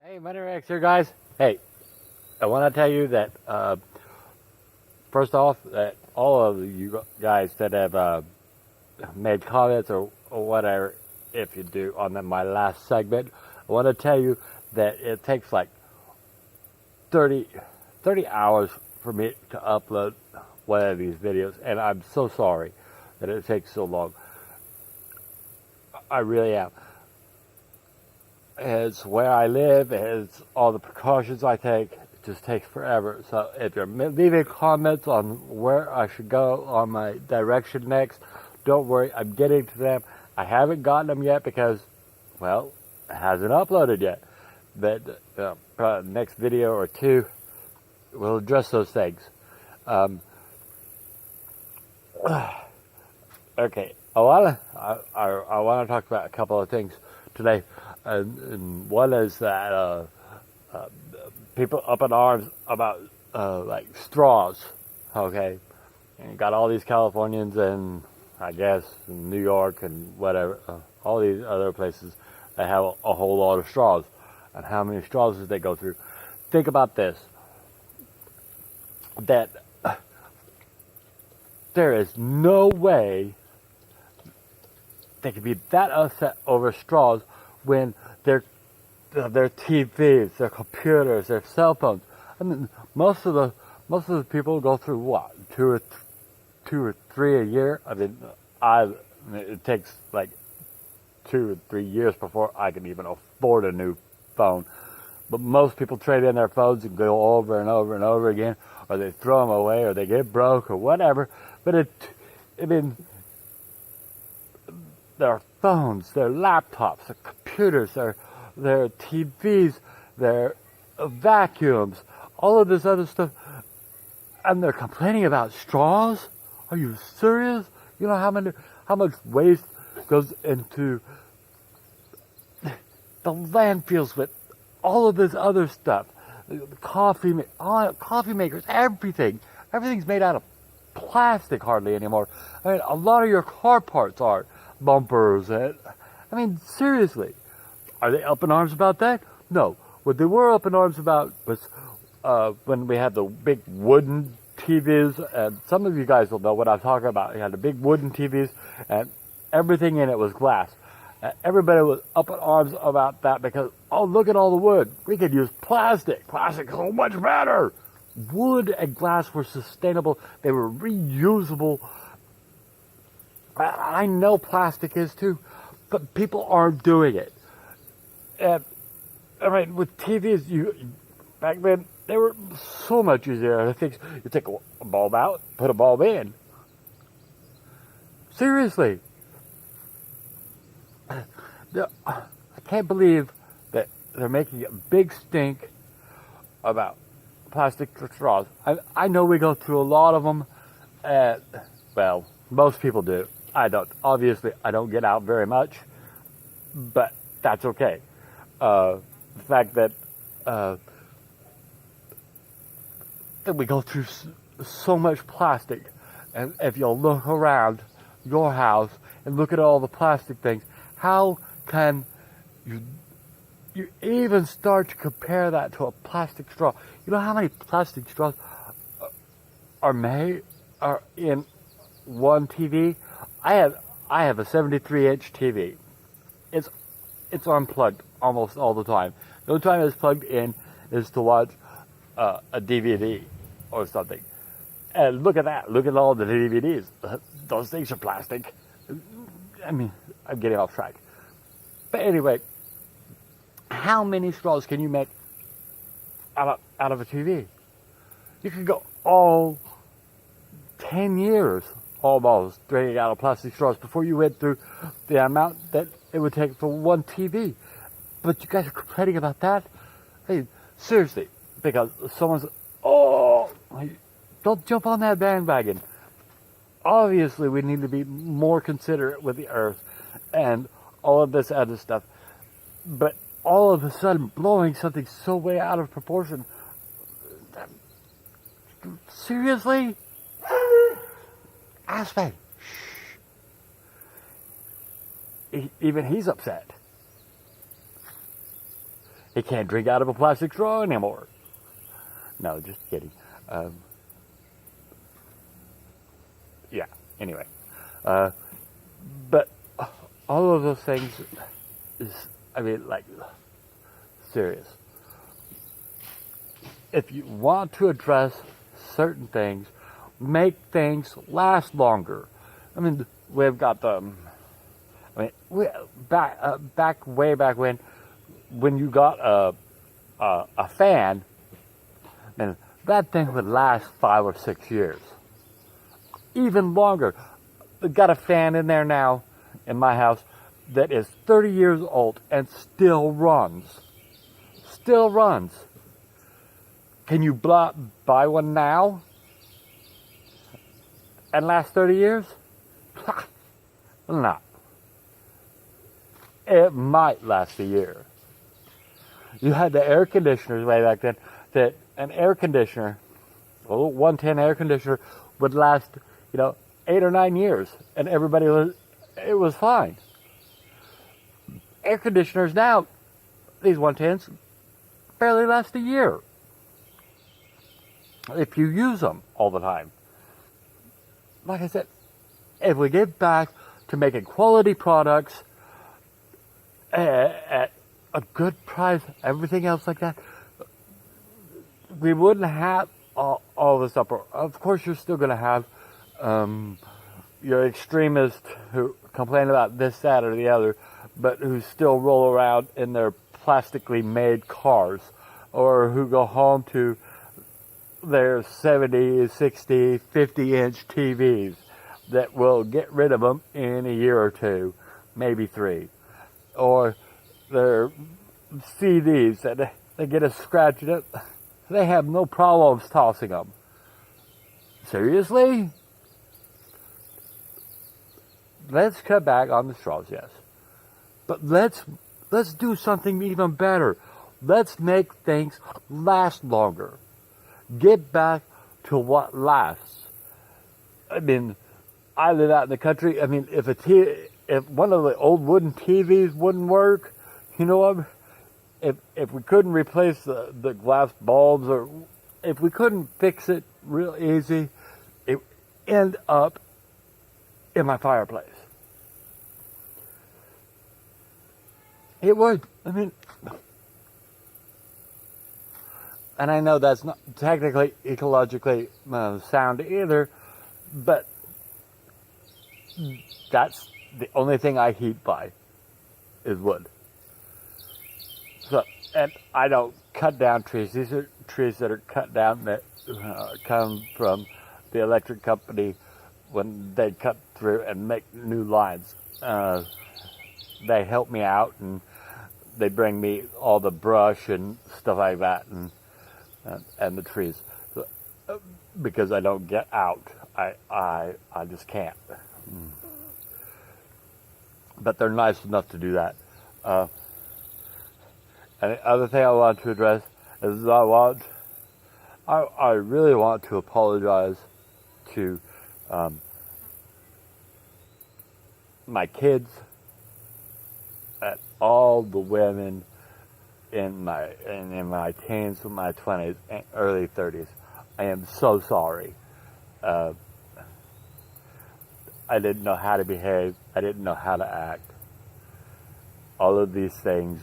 Hey, Moneyrex here, guys. Hey, I want to tell you that first off, that all of you guys that have made comments or whatever, if you do on my last segment, I want to tell you that it takes like 30 hours for me to upload one of these videos, and I'm so sorry that it takes so long. I really am. It's where I live, it's all the precautions I take. It just takes forever. So if you're leaving comments on where I should go on my direction next, don't worry, I'm getting to them. I haven't gotten them yet because, well, it hasn't uploaded yet. But next video or two, we'll address those things. Okay, I want to talk about a couple of things today. And one is that people up in arms about like straws, okay? And you got all these Californians and I guess in New York and whatever, all these other places that have a whole lot of straws. And how many straws did they go through? Think about this, that there is no way they could be that upset over straws when their TVs, their computers, their cell phones. I mean, most of the people go through what, two or three a year. I mean, it takes like 2 or 3 years before I can even afford a new phone. But most people trade in their phones and go over and over and over again, or they throw them away, or they get broke, or whatever. But I mean, their phones, their laptops, their computers, their TVs, their vacuums, all of this other stuff, and they're complaining about straws? Are you serious? You know how much waste goes into the landfills with all of this other stuff, coffee makers, everything. Everything's made out of plastic hardly anymore. I mean, a lot of your car parts are bumpers. I mean, seriously, are they up in arms about that? No. What they were up in arms about was when we had the big wooden TVs, and some of you guys will know what I'm talking about. We had the big wooden TVs, and everything in it was glass. Everybody was up in arms about that because, oh, look at all the wood. We could use plastic. Plastic is so much better. Wood and glass were sustainable. They were reusable. I know plastic is too, but people aren't doing it. I mean, with TVs, back then, they were so much easier. I think you take a bulb out, put a bulb in. Seriously. I can't believe that they're making a big stink about plastic straws. I know we go through a lot of them. Well, most people do. I don't. Obviously, I don't get out very much, but that's okay. The fact that we go through so much plastic, and if you'll look around your house and look at all the plastic things, how can you even start to compare that to a plastic straw? You know how many plastic straws are in one TV? I have a 73-inch TV. It's unplugged almost all the time. The only time it's plugged in is to watch a DVD or something. And look at that. Look at all the DVDs. Those things are plastic. I mean, I'm getting off track. But anyway, how many straws can you make out of a TV? You could go all 10 years almost drinking out of plastic straws before you went through the amount that it would take for one TV. But you guys are complaining about that? Hey, seriously, because someone's, don't jump on that bandwagon. Obviously, we need to be more considerate with the earth and all of this other stuff. But all of a sudden, blowing something so way out of proportion. Seriously? Aspen. Shh. Even he's upset. He can't drink out of a plastic straw anymore. No, just kidding. Yeah, anyway. But all of those things is, I mean, like, serious. If you want to address certain things, make things last longer. I mean, we've got way back when you got a fan, and that thing would last 5 or 6 years, even longer. We've got a fan in there now in my house that is 30 years old and still runs. Still runs. Can you buy one now and last 30 years? No. It might last a year. You had the air conditioners way back then, that an air conditioner, a 110 air conditioner, would last, 8 or 9 years, and it was fine. Air conditioners now, these 110s, barely last a year. If you use them all the time. Like I said, if we get back to making quality products at a good price, everything else like that, we wouldn't have all this uproar. Of course, you're still going to have your extremists who complain about this, that, or the other, but who still roll around in their plastically made cars, or who go home to their 70, 60, 50-inch TVs that will get rid of them in a year or two, maybe 3. Or their CDs that they get a scratch in it, they have no problems tossing them. Seriously? Let's cut back on the straws, yes. But let's do something even better. Let's make things last longer. Get back to what lasts. I mean, I live out in the country. I mean, if one of the old wooden TVs wouldn't work, you know what? If we couldn't replace the glass bulbs, or if we couldn't fix it real easy, it would end up in my fireplace. It would. I mean, and I know that's not technically ecologically sound either, but that's the only thing I heat by is wood. So, and I don't cut down trees. These are trees that are cut down that come from the electric company when they cut through and make new lines. They help me out, and they bring me all the brush and stuff like that, and the trees, so, because I don't get out. I just can't. But they're nice enough to do that. And the other thing I want to address is I really want to apologize to my kids, and all the women in my teens, my 20s, and early 30s. I am so sorry. I didn't know how to behave. I didn't know how to act. All of these things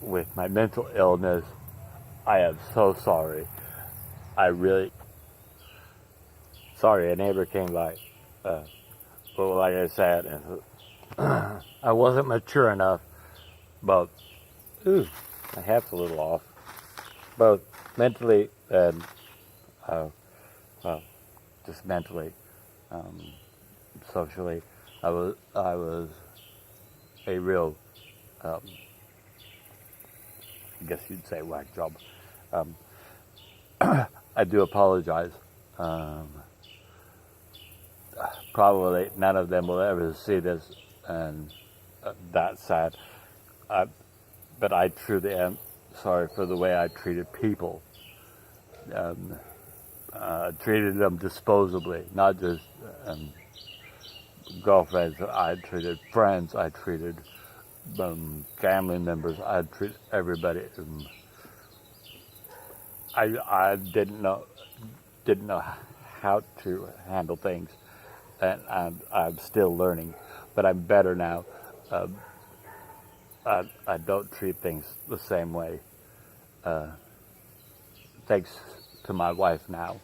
with my mental illness, I am so sorry. Sorry, a neighbor came by. But like I said, I wasn't mature enough, both, my hat's a little off, both mentally and, just mentally, socially. I was a real, I guess you'd say whack job. I do apologize. Probably none of them will ever see this, and that's sad. But I truly am sorry for the way I treated people. Treated them disposably, not just girlfriends. I treated friends. I treated family members. I treat everybody. I didn't know how to handle things, and I'm still learning, but I'm better now. I don't treat things the same way. Thanks to my wife now,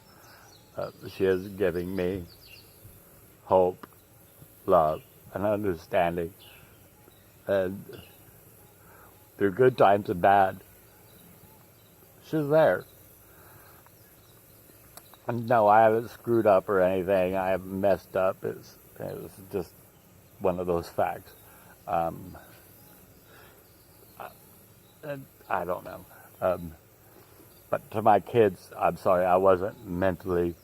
she is giving me hope, love, and understanding, and through good times and bad, she's there. And no, I haven't screwed up or anything. I haven't messed up. It's just one of those facts. I don't know. But to my kids, I'm sorry, I wasn't mentally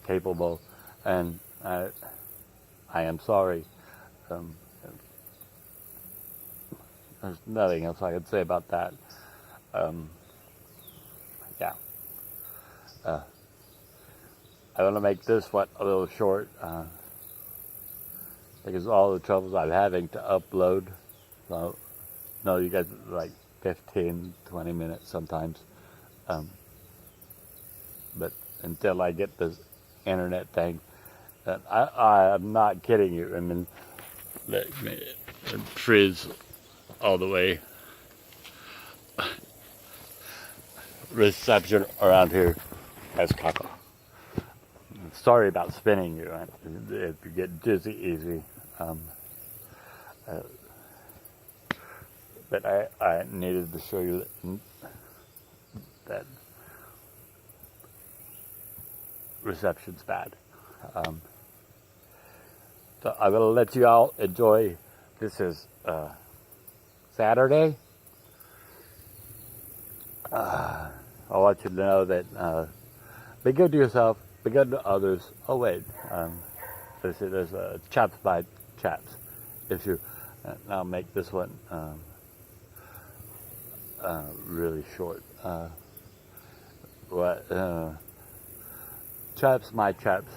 capable, and I am sorry. There's nothing else I can say about that. Yeah. I want to make this one a little short because all the troubles I'm having to upload. So, no, you guys like 15, 20 minutes sometimes. But until I get this internet thing, I'm not kidding you. I mean, let me freeze all the way. Reception around here as caca. Sorry about spinning you if you get dizzy easy. But I needed to show you that reception's bad. So I'm gonna let you all enjoy. This is Saturday. I want you to know that be good to yourself, be good to others. Oh wait, there's a Chaps by Chaps issue. I'll make this one really short. Chaps, my chaps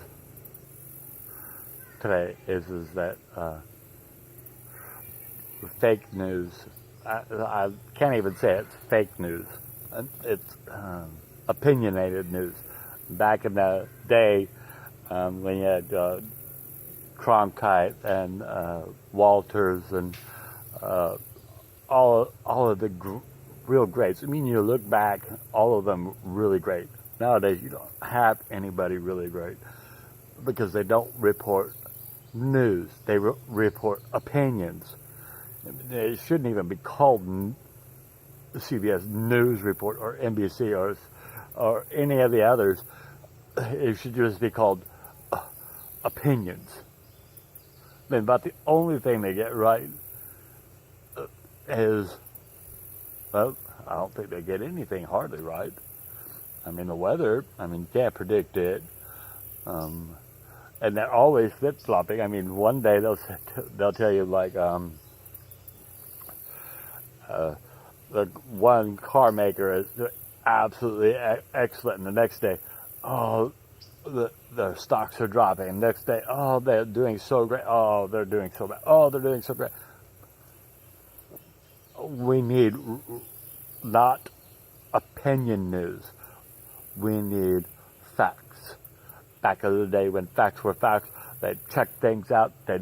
today is that fake news. I can't even say it's fake news. It's opinionated news. Back in the day, when you had Cronkite and Walters and all of the real greats. I mean, you look back, all of them really great. Nowadays, you don't have anybody really great because they don't report news. They report opinions. It shouldn't even be called CBS News Report or NBC or any of the others. It should just be called opinions. I mean, about the only thing they get right is, well, I don't think they get anything hardly right. I mean, the weather, I mean, you can't predict it. And they're always flip-flopping. I mean, one day they'll tell you, like, the one car maker is absolutely excellent, and the next day, oh, the stocks are dropping. And next day, oh, they're doing so great. Oh, they're doing so bad. Oh, they're doing so great. We need not opinion news. We need facts. Back in the day when facts were facts, they checked things out. They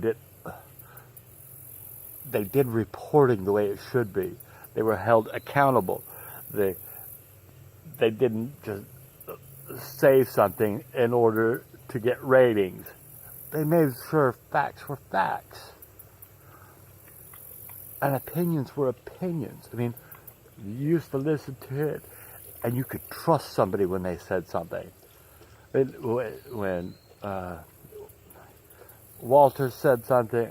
did reporting the way it should be. They were held accountable. They didn't just say something in order to get ratings. They made sure facts were facts. And opinions were opinions. I mean, you used to listen to it, and you could trust somebody when they said something. When Walter said something,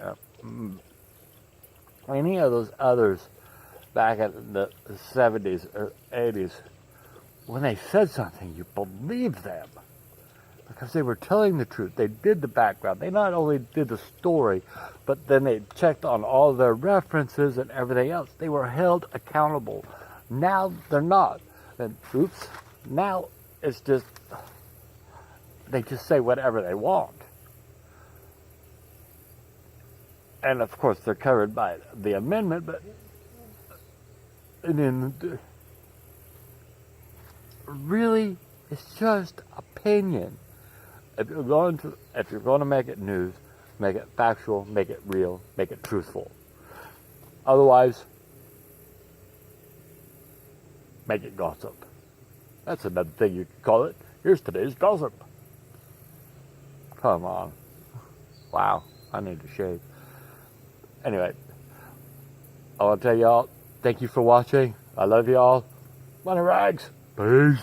any of those others back in the 70s or 80s, when they said something, you believed them because they were telling the truth. They did the background. They not only did the story, but then they checked on all their references and everything else. They were held accountable. Now they're not. And oops, now it's just, they just say whatever they want. and of course they're covered by the amendment, but and then really it's just opinion. If you're going to make it news, make it factual, make it real, make it truthful. Otherwise, make it gossip. That's another thing you could call it. Here's today's gossip. Come on. Wow, I need to shave. Anyway, I want to tell y'all, thank you for watching. I love y'all. Money Rags. Peace.